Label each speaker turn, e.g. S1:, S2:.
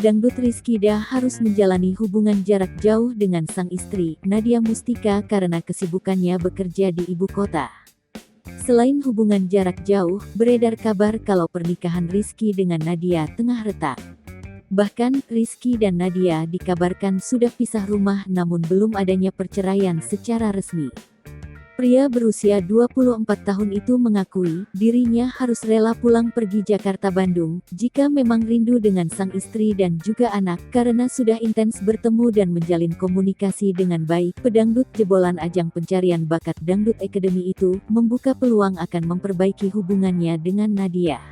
S1: Dangdut Rizkydah harus menjalani hubungan jarak jauh dengan sang istri, Nadia Mustika, karena kesibukannya bekerja di ibu kota. Selain hubungan jarak jauh, beredar kabar kalau pernikahan Rizky dengan Nadia tengah retak. Bahkan, Rizky dan Nadia dikabarkan sudah pisah rumah namun belum adanya perceraian secara resmi. Pria berusia 24 tahun itu mengakui, dirinya harus rela pulang pergi Jakarta-Bandung, jika memang rindu dengan sang istri dan juga anak, karena sudah intens bertemu dan menjalin komunikasi dengan baik. Pedangdut jebolan ajang pencarian bakat Dangdut Academy itu, membuka peluang akan memperbaiki hubungannya dengan Nadia.